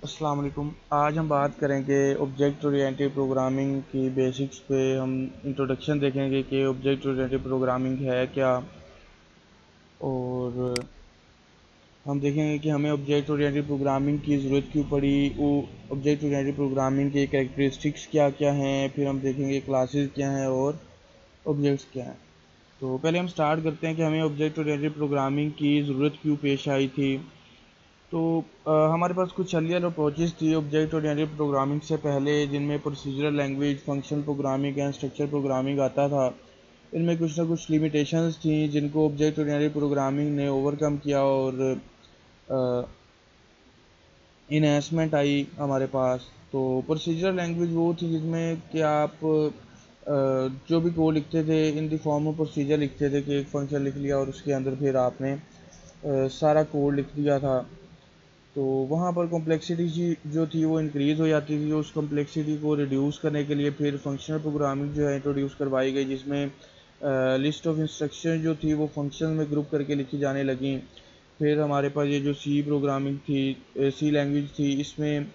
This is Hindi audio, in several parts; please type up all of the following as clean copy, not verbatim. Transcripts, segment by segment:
अस्सलाम वालेकुम। आज हम बात करेंगे ऑब्जेक्ट ओरिएंटेड प्रोग्रामिंग की बेसिक्स पे। हम इंट्रोडक्शन देखेंगे कि ऑब्जेक्ट ओरिएंटेड प्रोग्रामिंग है क्या, और हम देखेंगे कि हमें ऑब्जेक्ट ओरिएंटेड प्रोग्रामिंग की ज़रूरत क्यों पड़ी, वो ऑब्जेक्ट ओरिएंटेड प्रोग्रामिंग के कैरेक्टरिस्टिक्स क्या क्या हैं, फिर हम देखेंगे क्लासेस क्या हैं और ऑब्जेक्ट्स क्या हैं। तो पहले हम स्टार्ट करते हैं कि हमें ऑब्जेक्ट ओरिएंटेड प्रोग्रामिंग की ज़रूरत क्यों पेश आई थी। तो हमारे पास कुछ अर्लियर अप्रोचेस थी ऑब्जेक्ट ओरिएंटेड प्रोग्रामिंग से पहले, जिनमें procedural language, functional programming and structure programming आता था। इनमें कुछ ना कुछ लिमिटेशंस थी जिनको ऑब्जेक्ट ओरिएंटेड प्रोग्रामिंग ने ओवरकम किया, और इन्हेंसमेंट आई हमारे पास। तो प्रोसीजरल लैंग्वेज वो थी जिसमें कि आप जो भी कोड लिखते थे in the form of procedure लिखते थे, कि एक फंक्शन लिख लिया और उसके अंदर फिर आपने सारा कोड लिख दिया था। तो वहाँ पर कॉम्प्लेक्सिटी जो थी वो इंक्रीज़ हो जाती थी। उस कॉम्प्लेक्सिटी को रिड्यूस करने के लिए फिर फंक्शनल प्रोग्रामिंग जो है इंट्रोड्यूस करवाई गई, जिसमें लिस्ट ऑफ इंस्ट्रक्शन जो थी वो फंक्शन में ग्रुप करके लिखी जाने लगी। फिर हमारे पास ये जो सी प्रोग्रामिंग थी, सी लैंग्वेज थी, इसमें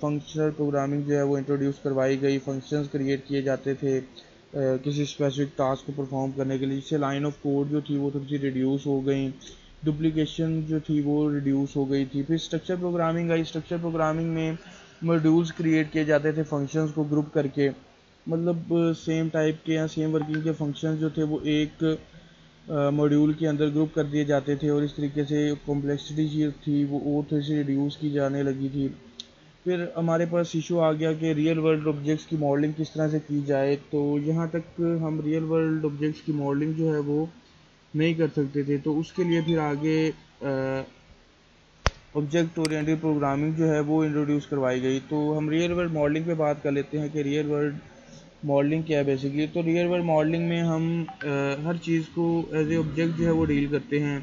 फंक्शनल प्रोग्रामिंग जो है वो इंट्रोड्यूस करवाई गई। फंक्शंस क्रिएट किए जाते थे किसी स्पेसिफिक टास्क को परफॉर्म करने के लिए, जिससे लाइन ऑफ कोड जो थी वो थोड़ी सी रिड्यूस हो गई, डुप्लीकेशन जो थी वो रिड्यूस हो गई थी। फिर स्ट्रक्चर प्रोग्रामिंग आई। स्ट्रक्चर प्रोग्रामिंग में मॉड्यूल्स क्रिएट किए जाते थे फंक्शंस को ग्रुप करके, मतलब सेम टाइप के या सेम वर्किंग के फंक्शंस जो थे वो एक मॉड्यूल के अंदर ग्रुप कर दिए जाते थे, और इस तरीके से कॉम्प्लेक्सिटी जो थी वो और थोड़ी सी रिड्यूस की जाने लगी थी। फिर हमारे पास इशू आ गया कि रियल वर्ल्ड ऑब्जेक्ट्स की मॉडलिंग किस तरह से की जाए। तो यहाँ तक हम रियल वर्ल्ड ऑब्जेक्ट्स की मॉडलिंग जो है वो नहीं कर सकते थे, तो उसके लिए फिर आगे ऑब्जेक्ट ओरिएंटेड प्रोग्रामिंग जो है वो इंट्रोड्यूस करवाई गई। तो हम रियल वर्ल्ड मॉडलिंग पे बात कर लेते हैं कि रियल वर्ल्ड मॉडलिंग क्या है बेसिकली। तो रियल वर्ल्ड मॉडलिंग में हम हर चीज़ को एज ए ऑब्जेक्ट जो है वो डील करते हैं।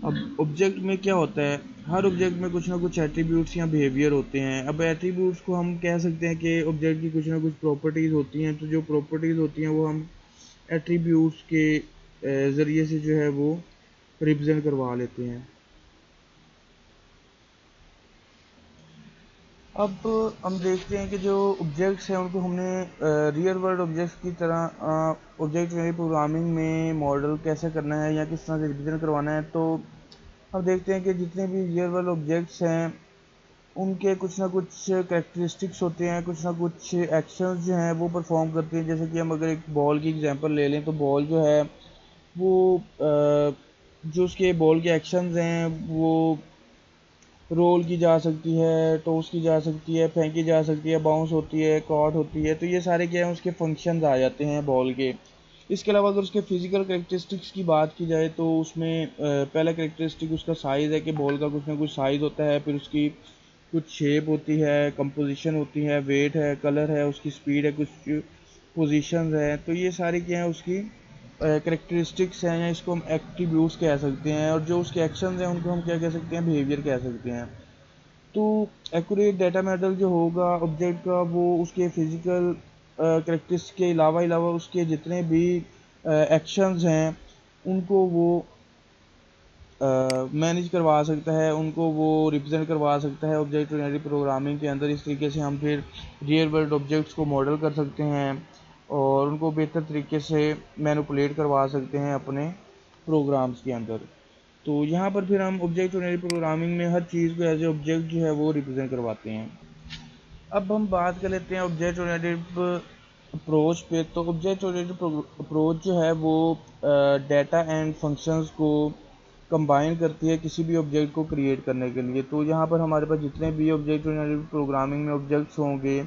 अब ऑब्जेक्ट में क्या होता है, हर ऑब्जेक्ट में कुछ ना कुछ एट्रीब्यूट्स या बिहेवियर होते हैं। अब एट्रीब्यूट्स को हम कह सकते हैं कि ऑब्जेक्ट की कुछ ना कुछ प्रॉपर्टीज़ होती हैं। तो जो प्रॉपर्टीज़ होती हैं वो हम एट्रीब्यूट्स के ज़रिए से जो है वो रिप्रेजेंट करवा लेते हैं। अब हम देखते हैं कि जो ऑब्जेक्ट्स हैं उनको हमने रियल वर्ल्ड ऑब्जेक्ट्स की तरह ऑब्जेक्ट प्रोग्रामिंग में मॉडल कैसे करना है या किस तरह से रिप्रेजेंट करवाना है। तो अब देखते हैं कि जितने भी रियल वर्ल्ड ऑब्जेक्ट्स हैं उनके कुछ ना कुछ कैरेक्टरिस्टिक्स होते हैं, कुछ ना कुछ एक्शंस जो हैं वो परफॉर्म करते हैं। जैसे कि हम अगर एक बॉल की एग्जांपल ले लें, तो बॉल जो है वो जो उसके बॉल के एक्शंस हैं वो रोल की जा सकती है, टॉस की जा सकती है, फेंकी जा सकती है, बाउंस होती है, कॉट होती है। तो ये सारे क्या है उसके फंक्शंस आ जाते हैं बॉल के। इसके अलावा अगर उसके फिजिकल करेक्टरिस्टिक्स की बात की जाए तो उसमें पहला करेक्टरिस्टिक उसका साइज़ है, कि बॉल का कुछ ना कुछ साइज़ होता है। फिर उसकी कुछ शेप होती है, कंपोजिशन होती है, वेट है, कलर है, उसकी स्पीड है, कुछ पोजीशंस है। तो ये सारी क्या है उसकी करेक्टरिस्टिक्स हैं, या इसको हम एट्रीब्यूट्स कह सकते हैं। और जो उसके एक्शंस हैं उनको हम क्या कह सकते हैं, बिहेवियर कह सकते हैं। तो एक्यूरेट डाटा मॉडल जो होगा ऑब्जेक्ट का, वो उसके फिजिकल करेक्टरिस्टिक्स के अलावा उसके जितने भी एक्शंस हैं उनको वो मैनेज करवा सकता है, उनको वो रिप्रेजेंट करवा सकता है ऑब्जेक्ट ओरिएंटेड प्रोग्रामिंग के अंदर। इस तरीके से हम फिर रियल वर्ल्ड ऑब्जेक्ट्स को मॉडल कर सकते हैं और उनको बेहतर तरीके से मैनिपुलेट करवा सकते हैं अपने प्रोग्राम्स के अंदर। तो यहाँ पर फिर हम ऑब्जेक्ट ओरिएंटेड प्रोग्रामिंग में हर चीज़ को एज ए ऑब्जेक्ट जो है वो रिप्रेजेंट करवाते हैं। अब हम बात कर लेते हैं ऑब्जेक्ट ओरिएंटेड अप्रोच पे। तो ऑब्जेक्ट ओरिएंटेड अप्रोच जो है वो डाटा एंड फंक्शंस को कंबाइन करती है किसी भी ऑब्जेक्ट को क्रिएट करने के लिए। तो यहाँ पर हमारे पास जितने भी ऑब्जेक्ट ओरिएंटेड प्रोग्रामिंग में ऑब्जेक्ट्स होंगे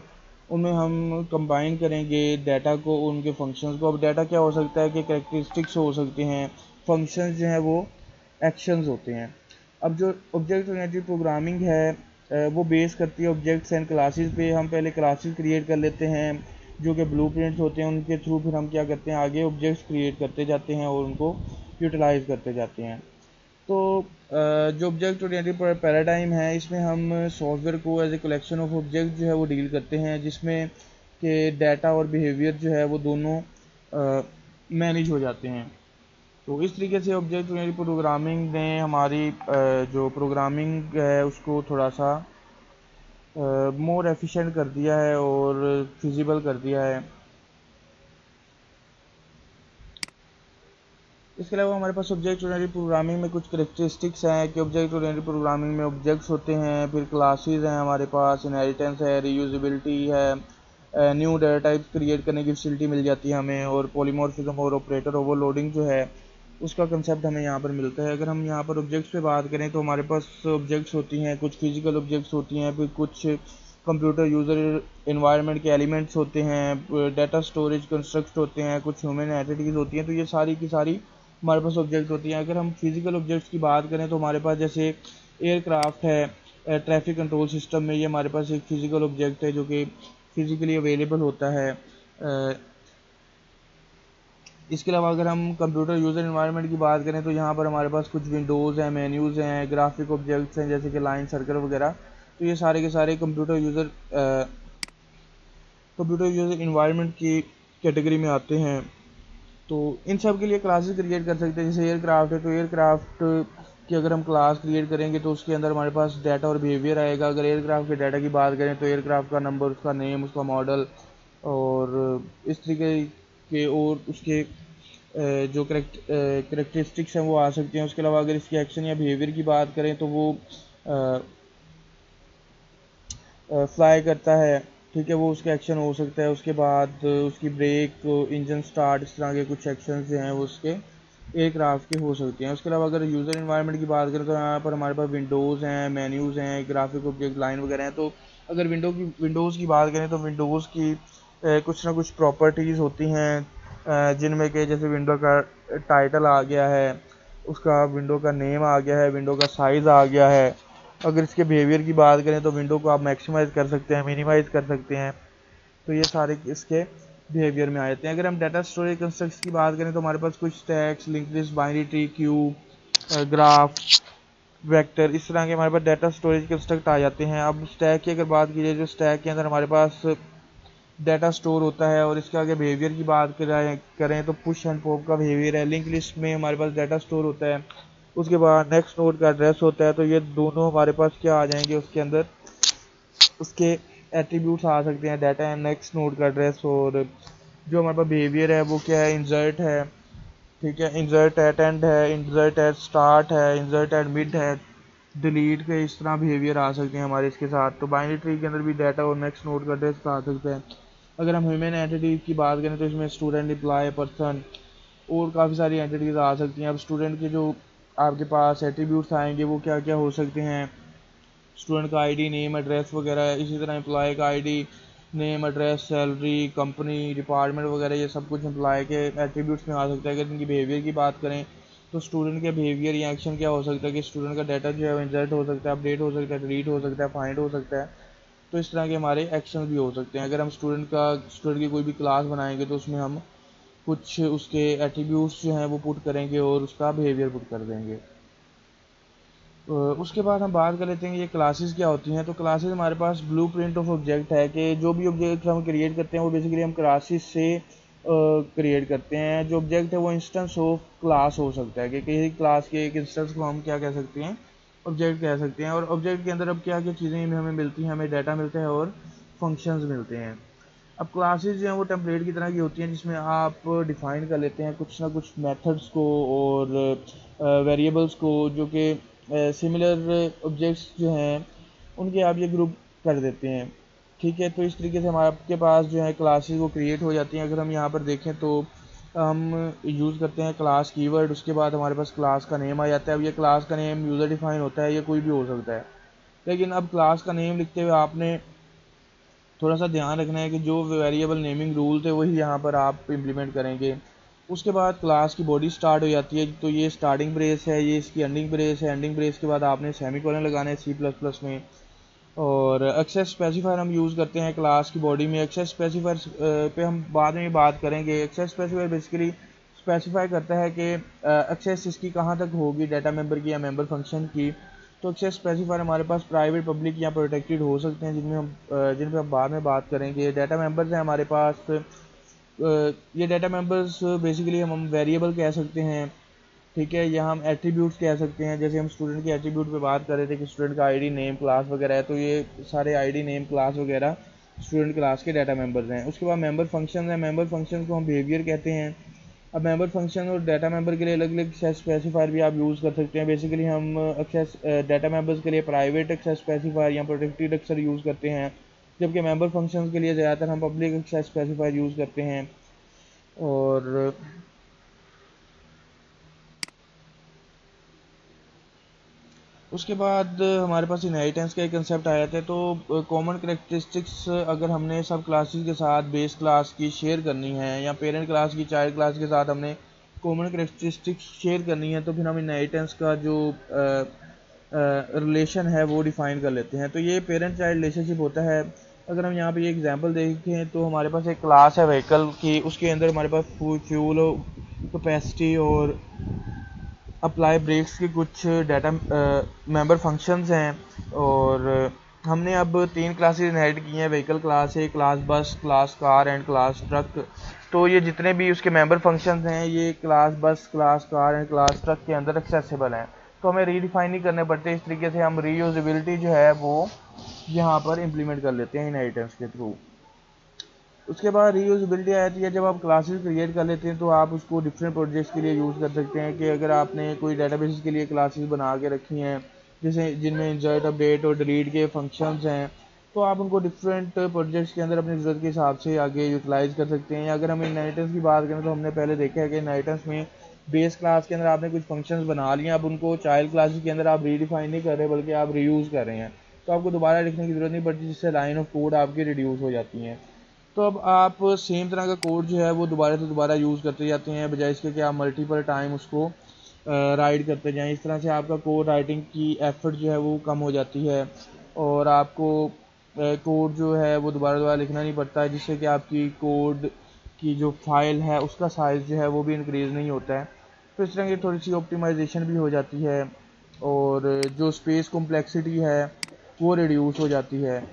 उनमें हम कंबाइन करेंगे डाटा को, उनके फंक्शंस को। अब डाटा क्या हो सकता है कि कैरेक्टरिस्टिक्स हो सकते हैं, फंक्शंस जो हैं वो एक्शंस होते हैं। अब जो ऑब्जेक्ट ओरिएंटेड प्रोग्रामिंग है वो बेस करती है ऑब्जेक्ट्स एंड क्लासेस पे। हम पहले क्लासेस क्रिएट कर लेते हैं जो कि ब्लूप्रिंट्स होते हैं, उनके थ्रू फिर हम क्या करते हैं आगे ऑब्जेक्ट्स क्रिएट करते जाते हैं और उनको यूटिलाइज करते जाते हैं। तो जो ऑब्जेक्ट ओरिएंटेड पैराडाइम है इसमें हम सॉफ्टवेयर को as a collection of object जो है वो डील करते हैं, जिसमें कि डाटा और बिहेवियर जो है वो दोनों मैनेज हो जाते हैं। तो इस तरीके से ऑब्जेक्ट ओरिएंटेड प्रोग्रामिंग ने हमारी जो प्रोग्रामिंग है उसको थोड़ा सा मोर एफिशिएंट कर दिया है और फिजिबल कर दिया है। इसके अलावा हमारे पास ऑब्जेक्ट ओरिएंटेड प्रोग्रामिंग में कुछ करेक्टरिस्टिक्स हैं कि ऑब्जेक्ट ओरिएंटेड प्रोग्रामिंग में ऑब्जेक्ट्स होते हैं, फिर क्लासेस हैं, हमारे पास इनहेरिटेंस है, रीयूजेबिलिटी है, न्यू डाटा टाइप क्रिएट करने की फैसिलिटी मिल जाती है हमें, और पॉलीमॉर्फिज्म और ऑपरेटर ओवरलोडिंग जो है उसका कंसेप्ट हमें यहाँ पर मिलता है। अगर हम यहाँ पर ऑब्जेक्ट्स पे बात करें तो हमारे पास ऑब्जेक्ट्स होती हैं, कुछ फिजिकल ऑब्जेक्ट्स होती हैं, फिर कुछ कंप्यूटर यूज़र इन्वायरमेंट के एलिमेंट्स होते हैं, डाटा स्टोरेज कंस्ट्रक्ट होते हैं, कुछ ह्यूमन एंटिटीज़ होती हैं। तो ये सारी की सारी हमारे पास ऑब्जेक्ट होती हैं। अगर हम फिजिकल ऑब्जेक्ट्स की बात करें तो हमारे पास जैसे एयरक्राफ्ट है, ट्रैफिक कंट्रोल सिस्टम में ये हमारे पास एक फिजिकल ऑब्जेक्ट है जो कि फिजिकली अवेलेबल होता है। इसके अलावा अगर हम कंप्यूटर यूज़र इन्वायरमेंट की बात करें तो यहाँ पर हमारे पास कुछ विंडोज़ हैं, मेन्यूज़ हैं, ग्राफिक ऑब्जेक्ट्स हैं जैसे कि लाइन सर्कल वगैरह। तो ये सारे के सारे कंप्यूटर यूज़र इन्वायरमेंट की कैटेगरी में आते हैं। तो इन सब के लिए क्लासेस क्रिएट कर सकते हैं। जैसे एयरक्राफ्ट है तो एयरक्राफ्ट की अगर हम क्लास क्रिएट करेंगे तो उसके अंदर हमारे पास डाटा और बिहेवियर आएगा। अगर एयरक्राफ्ट के डाटा की बात करें तो एयरक्राफ्ट का नंबर, उसका नेम, उसका मॉडल और इस तरीके के और उसके जो करेक्टरिस्टिक्स हैं वो आ सकते हैं। उसके अलावा अगर इसके एक्शन या बिहेवियर की बात करें तो वो फ्लाई करता है, ठीक है, वो उसका एक्शन हो सकता है। उसके बाद उसकी ब्रेक, इंजन स्टार्ट, इस तरह के कुछ एक्शन जो हैं वो उसके एयरक्राफ्ट के हो सकते हैं। उसके अलावा अगर यूज़र इन्वायरमेंट की बात करें तो यहाँ पर हमारे पास विंडोज़ हैं, मेन्यूज़ हैं, ग्राफिक ऑब्जेक्ट लाइन वगैरह हैं। तो अगर विंडोज़ की बात करें तो विंडोज़ की कुछ ना कुछ प्रॉपर्टीज़ होती हैं, जिनमें कि जैसे विंडो का टाइटल आ गया है, उसका विंडो का नेम आ गया है, विंडो का साइज़ आ गया है। अगर इसके बिहेवियर की बात करें तो विंडो को आप मैक्सिमाइज़ कर सकते हैं, मिनिमाइज़ कर सकते हैं। तो ये सारे इसके बिहेवियर में आ जाते हैं। अगर हम डाटा स्टोरेज कंस्ट्रक्ट्स की बात करें तो हमारे पास कुछ stacks, link list, binary tree, Q, graph, vector, इस तरह के हमारे पास डाटा स्टोरेज कंस्ट्रक्ट आ जाते हैं। अब स्टैक की अगर बात की जाए तो स्टैक के अंदर हमारे पास डाटा स्टोर होता है, और इसके आगे बिहेवियर की बात करें तो पुश एंड पॉप का बिहेवियर है। लिंक लिस्ट में हमारे पास डाटा स्टोर होता है, उसके बाद नेक्स्ट नोड का एड्रेस होता है। तो ये दोनों हमारे पास क्या आ जाएंगे, उसके अंदर उसके एट्रीब्यूट्स आ सकते हैं, डाटा एंड नेक्स्ट नोड का एड्रेस। और जो हमारे पास बिहेवियर है वो क्या है, इंसर्ट है, ठीक है, इंसर्ट एट एंड है, इंसर्ट एट स्टार्ट है, इंसर्ट एट मिड है, डिलीट के इस तरह बिहेवियर आ सकते हैं हमारे इसके साथ। तो बाइनरी ट्री के अंदर भी डाटा और नेक्स्ट नोड का एड्रेस आ सकता है। अगर हम ह्यूमन एंटिटीज की बात करें तो इसमें स्टूडेंट, एम्प्लॉय, पर्सन और काफ़ी सारी एंटिटीज आ सकती हैं। अब स्टूडेंट के जो आपके पास एट्रीब्यूट्स आएंगे वो क्या क्या हो सकते हैं, स्टूडेंट का आईडी, नेम, एड्रेस वगैरह। इसी तरह एम्प्लॉय का ID, name, address, salary, company, department वगैरह, ये सब कुछ एम्प्लॉय के एट्रीब्यूट्स में आ सकता है। अगर इनकी बिहेवियर की बात करें तो स्टूडेंट के बिहेवियर या एक्शन क्या हो सकता है कि स्टूडेंट का डाटा जो है वो इंसर्ट हो सकता है, अपडेट हो सकता है, डिलीट हो सकता है, फाइंड हो सकता है। तो इस तरह के हमारे एक्शन भी हो सकते हैं। अगर हम स्टूडेंट की कोई भी क्लास बनाएंगे तो उसमें हम कुछ उसके एट्रीब्यूट्स जो हैं वो पुट करेंगे और उसका बिहेवियर पुट कर देंगे। उसके बाद हम बात कर लेते हैं ये क्लासेस क्या होती हैं। तो क्लासेस हमारे पास ब्लूप्रिंट ऑफ ऑब्जेक्ट है कि जो भी ऑब्जेक्ट हम क्रिएट करते हैं वो बेसिकली हम क्लासेस से क्रिएट करते हैं। जो ऑब्जेक्ट है वो इंस्टेंस ऑफ क्लास हो सकता है कि किसी क्लास के एक इंस्टेंस को हम क्या कह सकते हैं, ऑब्जेक्ट कह सकते हैं। और ऑब्जेक्ट के अंदर अब क्या क्या चीज़ें हमें मिलती हैं, हमें डाटा मिलता है और फंक्शंस मिलते हैं। अब क्लासेस जो हैं वो टेम्पलेट की तरह की होती हैं जिसमें आप डिफ़ाइन कर लेते हैं कुछ ना कुछ मेथड्स को और वेरिएबल्स को, जो कि सिमिलर ऑब्जेक्ट्स जो हैं उनके आप ये ग्रुप कर देते हैं, ठीक है। तो इस तरीके से हमारे आपके पास जो है क्लासेस वो क्रिएट हो जाती हैं। अगर हम यहाँ पर देखें तो हम यूज़ करते हैं क्लास कीवर्ड, उसके बाद हमारे पास क्लास का नेम आ जाता है। अब ये क्लास का नेम यूज़र डिफाइन होता है, ये कोई भी हो सकता है, लेकिन अब क्लास का नेम लिखते हुए आपने थोड़ा सा ध्यान रखना है कि जो वेरिएबल नेमिंग रूल थे वही यहाँ पर आप इम्प्लीमेंट करेंगे। उसके बाद क्लास की बॉडी स्टार्ट हो जाती है, तो ये स्टार्टिंग ब्रेस है, ये इसकी एंडिंग ब्रेस है। एंडिंग ब्रेस के बाद आपने सेमीकोलन लगाना है C++ में। और एक्सेस स्पेसिफायर हम यूज़ करते हैं क्लास की बॉडी में। एक्सेस स्पेसिफायर पे हम बाद में बात करेंगे। एक्सेस स्पेसिफायर बेसिकली स्पेसिफाई करता है कि एक्सेस इसकी कहाँ तक होगी, डाटा मेंबर की या मेंबर फंक्शन की। तो एक्सेस स्पेसिफायर हमारे पास प्राइवेट, पब्लिक या प्रोटेक्टेड हो सकते हैं, जिन पे हम बाद में बात करेंगे। डाटा मेंबर्स हैं हमारे पास, ये डाटा मेंबर्स बेसिकली हम वेरिएबल कह सकते हैं। ठीक है, या हम एट्रीब्यूट्स कह सकते हैं। जैसे हम स्टूडेंट के एट्रीब्यूट पे बात कर रहे थे कि स्टूडेंट का आईडी नेम क्लास वगैरह है, तो ये सारे आईडी नेम क्लास वगैरह स्टूडेंट क्लास के डाटा मेंबर्स हैं। उसके बाद मेंबर फंक्शन है, मेंबर फंक्शन को हम बिहेवियर कहते हैं। अब मेंबर फंक्शन और डाटा मेंबर के लिए अलग अलग एक्सेस स्पेसिफायर भी आप यूज़ कर सकते हैं। बेसिकली हम एक्सेस डाटा मेंबर्स के लिए प्राइवेट एक्सेस स्पेसिफायर या प्रोटेक्टेड अक्सर यूज़ करते हैं, जबकि मेंबर फंक्शंस के लिए ज़्यादातर हम पब्लिक एक्सेस स्पेसिफायर यूज़ करते हैं। और उसके बाद हमारे पास इनहेरिटेंस का एक कंसेप्ट आ जाता है। तो कॉमन करेक्टरिस्टिक्स अगर हमने सब क्लासेस के साथ बेस क्लास की शेयर करनी है, या पेरेंट क्लास की चाइल्ड क्लास के साथ हमने कॉमन करेक्टरिस्टिक्स शेयर करनी है, तो फिर हम इनहेरिटेंस का जो रिलेशन है वो डिफाइन कर लेते हैं। तो ये पेरेंट चाइल्ड रिलेशनशिप होता है। अगर हम यहाँ पे ये एग्जांपल देखें तो हमारे पास एक क्लास है व्हीकल की, उसके अंदर हमारे पास फ्यूल कैपेसिटी और अप्लाई ब्रेक्स के कुछ डाटा मेंबर फंक्शंस हैं। और हमने अब 3 क्लासेस इनहेरिट की हैं, व्हीकल क्लास है, क्लास बस, class car and class truck. तो ये जितने भी उसके मेंबर फंक्शंस हैं ये क्लास बस, class car and class truck के अंदर एक्सेसिबल हैं। तो हमें रीडिफाइन नहीं करने पड़ते। इस तरीके से हम रीयूजेबिलिटी जो है वो यहाँ पर इम्प्लीमेंट कर लेते हैं इनहेरिटेंस के थ्रू। उसके बाद रीयूजेबिलिटी आ जाती है। जब आप क्लासेस क्रिएट कर लेते हैं तो आप उसको डिफरेंट प्रोजेक्ट्स के लिए यूज़ कर सकते हैं। कि अगर आपने कोई डेटाबेस के लिए क्लासेस बना के रखी हैं, जैसे जिनमें इंसर्ट, अपडेट और डिलीट के फंक्शंस हैं, तो आप उनको डिफरेंट प्रोजेक्ट्स के अंदर अपनी ज़रूरत के हिसाब से आगे यूटिलाइज़ कर सकते हैं। अगर हम इनहेरिटेंस की बात करें तो हमने पहले देखा है कि इनहेरिटेंस में बेस क्लास के अंदर आपने कुछ फंक्शंस बना लिए, अब उनको चाइल्ड क्लासेस के अंदर आप रीडिफाइन नहीं कर रहे बल्कि आप रीयूज़ कर रहे हैं, तो आपको दोबारा लिखने की ज़रूरत नहीं पड़ती, जिससे लाइन ऑफ कोड आपकी रिड्यूस हो जाती हैं। तो अब आप सेम तरह का कोड जो है वो दोबारा से दोबारा यूज़ करते जाते हैं, बजाय इसके कि आप मल्टीपल टाइम उसको राइट करते जाएं। इस तरह से आपका कोड राइटिंग की एफर्ट जो है वो कम हो जाती है, और आपको कोड जो है वो दोबारा दोबारा लिखना नहीं पड़ता है, जिससे कि आपकी कोड की जो फाइल है उसका साइज़ जो है वो भी इंक्रीज़ नहीं होता है। तो इस तरह की थोड़ी सी ऑप्टिमाइजेशन भी हो जाती है, और जो स्पेस कॉम्प्लेक्सिटी है वो रिड्यूस हो जाती है।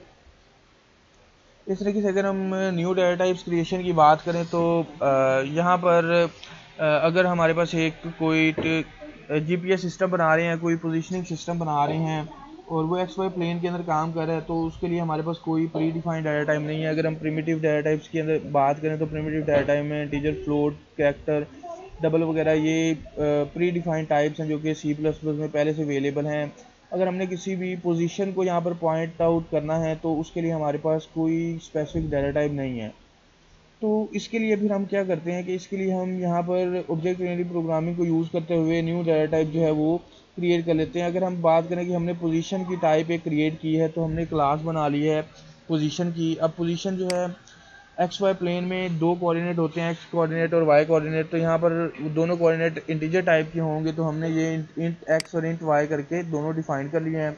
इस तरीके से अगर हम न्यू डाटा टाइप्स क्रिएशन की बात करें तो यहाँ पर अगर हमारे पास एक कोई जीपीएस सिस्टम बना रहे हैं, कोई पोजीशनिंग सिस्टम बना रहे हैं, और वो एक्स वाई प्लेन के अंदर काम कर रहा है, तो उसके लिए हमारे पास कोई प्री डिफाइंड डाटा टाइप नहीं है। अगर हम प्रिमिटिव डाटा टाइप्स के अंदर बात करें तो प्रिमिटिव डाटा टाइप में इंटीजर, फ्लोट, कैरेक्टर, डबल वगैरह ये प्री डिफाइंड टाइप्स हैं जो कि सी प्लस प्लस में पहले से अवेलेबल हैं। अगर हमने किसी भी पोजीशन को यहाँ पर पॉइंट आउट करना है तो उसके लिए हमारे पास कोई स्पेसिफिक डाटा टाइप नहीं है। तो इसके लिए फिर हम क्या करते हैं कि इसके लिए हम यहाँ पर ऑब्जेक्ट ओरिएंटेड प्रोग्रामिंग को यूज़ करते हुए न्यू डाटा टाइप जो है वो क्रिएट कर लेते हैं। अगर हम बात करें कि हमने पोजीशन की टाइप एक क्रिएट की है, तो हमने क्लास बना ली है पोजीशन की। अब पोजीशन जो है एक्स वाई प्लेन में 2 कोऑर्डिनेट होते हैं, एक्स कोऑर्डिनेट और वाई कोऑर्डिनेट। तो यहाँ पर दोनों कोऑर्डिनेट इंटीजर टाइप के होंगे, तो हमने ये इंट एक्स और इंट वाई करके दोनों डिफाइन कर लिए हैं।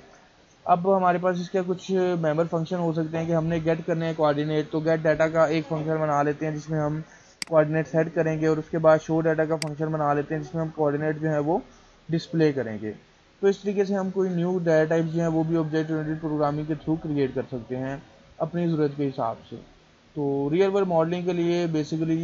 अब हमारे पास इसके कुछ मेंबर फंक्शन हो सकते हैं कि हमने गेट करने हैं कोऑर्डिनेट, तो गेट डाटा का एक फंक्शन बना लेते हैं जिसमें हम कोऑर्डिनेट सेट करेंगे, और उसके बाद शो डाटा का फंक्शन बना लेते हैं जिसमें हम कोऑर्डिनेट जो है वो डिस्प्ले करेंगे। तो इस तरीके से हम कोई न्यू डाटा टाइप जो है वो भी ऑब्जेक्ट ओरिएंटेड प्रोग्रामिंग के थ्रू क्रिएट कर सकते हैं अपनी ज़रूरत के हिसाब से। तो रियल वर्ल्ड मॉडलिंग के लिए बेसिकली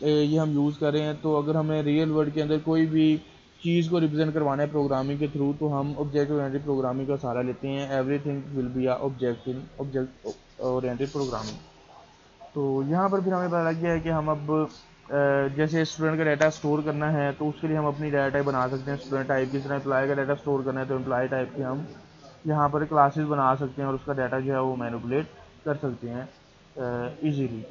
ये हम यूज़ कर रहे हैं। तो अगर हमें रियल वर्ल्ड के अंदर कोई भी चीज़ को रिप्रेजेंट करवाना है प्रोग्रामिंग के थ्रू, तो हम ऑब्जेक्ट ओरिएंटेड प्रोग्रामिंग का सहारा लेते हैं। Everything will be a object oriented programming. तो यहाँ पर फिर हमें पता लग गया है कि हम अब जैसे स्टूडेंट का डाटा स्टोर करना है तो उसके लिए हम अपनी डाटा टाइप बना सकते हैं स्टूडेंट टाइप की। तरह एम्प्लॉय का डाटा स्टोर करना है तो एम्प्लॉय टाइप के हम यहाँ पर क्लासेस बना सकते हैं और उसका डाटा जो है वो मैनिपुलेट कर सकते हैं ईजीली।